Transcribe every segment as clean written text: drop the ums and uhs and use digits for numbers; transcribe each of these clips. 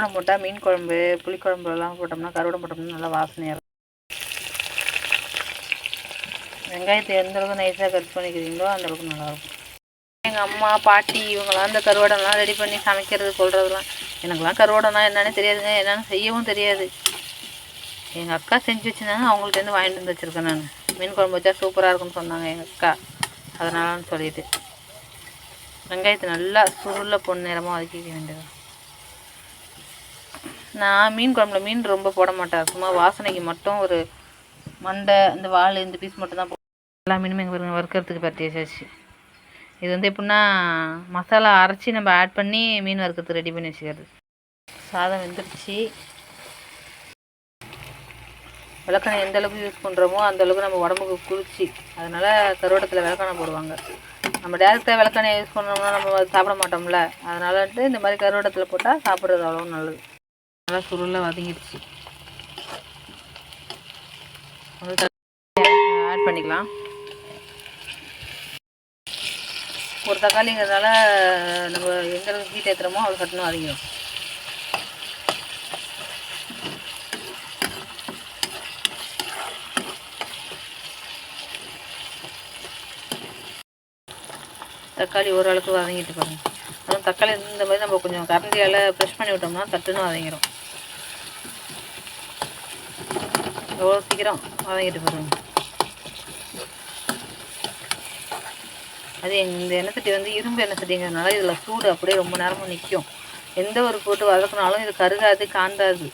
வெங்காயம் போட்டால் மீன் குழம்பு புளிக்குழம்புலாம் போட்டோம்னா கருவாடை போட்டோம்னா நல்லா வாசனையாக இருக்கும். வெங்காயத்தை எந்தளவுக்கு நைஸாக கட் பண்ணிக்கிறீங்களோ அந்தளவுக்கு நல்லாயிருக்கும். எங்கள் அம்மா பாட்டி இவங்களாம் அந்த கருவாடெல்லாம் ரெடி பண்ணி சமைக்கிறது சொல்கிறதுலாம் எனக்குலாம் கருவாடைனா என்னென்னு தெரியாதுங்க, என்னென்னு செய்யவும் தெரியாது. எங்கள் அக்கா செஞ்சு வச்சுருந்தாங்க, அவங்கள்ட்டேருந்து வாங்கிட்டு வந்து வச்சுருக்கேன். நான் மீன் குழம்பு வச்சா சூப்பராக இருக்குன்னு சொன்னாங்க எங்கள் அக்கா, அதனாலன்னு சொல்லிட்டு வெங்காயத்தை நல்லா சுருளில் பொன்னிறமாக வதக்கிக்க வேண்டியது. நான் மீன் குழம்புல மீன் ரொம்ப போட மாட்டேன், சும்மா வாசனைக்கு மட்டும் ஒரு மண்டை இந்த வால் இந்த பீஸ் மட்டும் தான் எல்லா மீனுமே எங்கள் வறுக்கிறதுக்கு பற்றி வச்சாச்சு. இது வந்து எப்படின்னா மசாலா அரைச்சி நம்ம ஆட் பண்ணி மீன் வறுக்கிறதுக்கு ரெடி பண்ணி வச்சுக்கிறது. சாதம் வெந்துருச்சு. விளக்கெண்ணெய் எந்த அளவுக்கு யூஸ் பண்ணுறோமோ அந்தளவுக்கு நம்ம உடம்புக்கு குளிர்ச்சி. அதனால் கருவாடத்தில் விளக்கெண்ணெய் போடுவாங்க. நம்ம டேரெக்டாக விளக்கெண்ணெய் யூஸ் பண்ணோம்னா நம்ம சாப்பிட மாட்டோம்ல, அதனால் வந்துட்டு இந்த மாதிரி கருவாடத்தில் போட்டால் சாப்பிட்றது அவ்வளோ நல்லது. நல்லா சுருளாக வதங்கிடுச்சு. ஆட் பண்ணிக்கலாம். ஒரு தக்காளிங்கிறதுனால நம்ம எந்த அளவுக்கு ஹீட் ஏற்றுறோமோ அவ்வளோ சட்டுன்னு வதங்கிடும். தக்காளி ஓரளவுக்கு வதங்கிட்டு பாருங்கள். அதுவும் தக்காளி இந்த மாதிரி நம்ம கொஞ்சம் கரண்டியால் ப்ரெஷ் பண்ணி விட்டோம்னா தட்டுன்னு வதங்கிடும். எவ்வளோ சீக்கிரம் வதங்கிட்டு பாருங்கள். அது இந்த எண்ணெய் சட்டி வந்து இரும்பு எண்ணெய் சட்டிங்கிறதுனால இதில் சூடு அப்படியே ரொம்ப நேரமும் நிற்கும். எந்த ஒரு போட்டு வதக்கினாலும் இது கருகாது காந்தாது.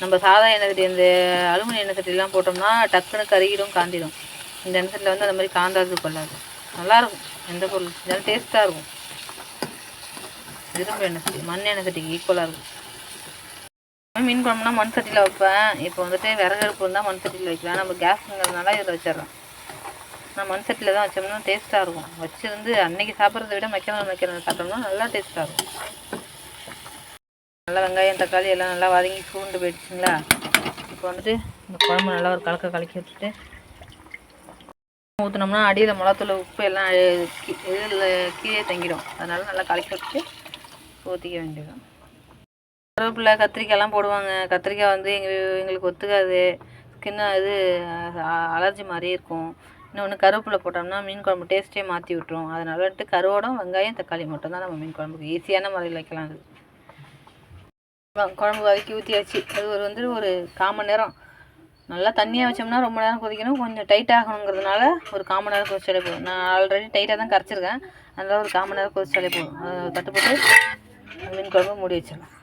நம்ம சாதா எண்ணெய் சட்டி இந்த அலுமினியம் எண்ணெய் சட்டிலாம் போட்டோம்னா டக்குன்னு கருகிடும் காந்திடும். இந்த எண்ணெய் சட்டியில் வந்து அந்த மாதிரி காந்தாது கொள்ளாது. நல்லாயிருக்கும், எந்த பொருள் இதெல்லாம் டேஸ்ட்டாக இருக்கும். இரும்பு எண்ணெய் சட்டி மண் எண்ணெய் சட்டிக்கு ஈக்குவலாக இருக்கும். மீன் குழம்புனா மண் சட்டியில் வைப்பேன். இப்போ வந்துட்டு விறகு அடுப்பு இருந்தால் மண் சட்டியில் வைக்கலாம். நம்ம கேஸுங்கிறதுனால இதில் வச்சிடறேன். நான் மண் சட்டியில் தான் வச்சோம்னா டேஸ்ட்டாக இருக்கும். வச்சுருந்து அன்றைக்கி சாப்பிட்றத விட வைக்கிறத சாப்பிட்டோம்னா நல்லா டேஸ்ட்டாக இருக்கும். நல்லா வெங்காயம் தக்காளி எல்லாம் நல்லா வதங்கி சூண்டு போயிடுச்சுங்களா. இப்போ வந்துட்டு இந்த குழம்பு நல்லா ஒரு கலக்கி வச்சுட்டு ஊற்றினோம்னா அடியில் மிளகாத்தூள் உப்பு எல்லாம் இதில் கீழே தங்கிடும். அதனால நல்லா கலக்கி வச்சுட்டு ஊற்றிக்க வேண்டியது. கருவேப்பிலை கத்திரிக்காயெல்லாம் போடுவாங்க. கத்திரிக்காய் வந்து எங்களுக்கு ஒத்துக்காது, ஸ்கின்னு இது அலர்ஜி மாதிரி இருக்கும். இன்னொன்று கருவேப்பிலை போட்டோம்னா மீன் குழம்பு டேஸ்ட்டே மாற்றி விட்டுரும். அதனால வந்துட்டு கருவாடம் வெங்காயம் தக்காளி மட்டும்தான் நம்ம மீன் குழம்புக்கு ஈஸியான முறையில் வைக்கலாம். அது குழம்பு வதக்கி ஊற்றியாச்சு. அது ஒரு 1/4 மணி நேரம் நல்லா தண்ணியாக வச்சோம்னா ரொம்ப நேரம் கொதிக்கணும். கொஞ்சம் டைட் ஆகணுங்கிறதுனால ஒரு 1/4 மணி நேரம் கொதிச்சாலே போதும். நான் ஆல்ரெடி டைட்டாக தான் கரைச்சிருக்கேன், அதனால் ஒரு 1/4 மணி நேரம் கொதிச்சாலே போதும். தட்டு போட்டு மீன் குழம்பு மூடி வச்சிடலாம்.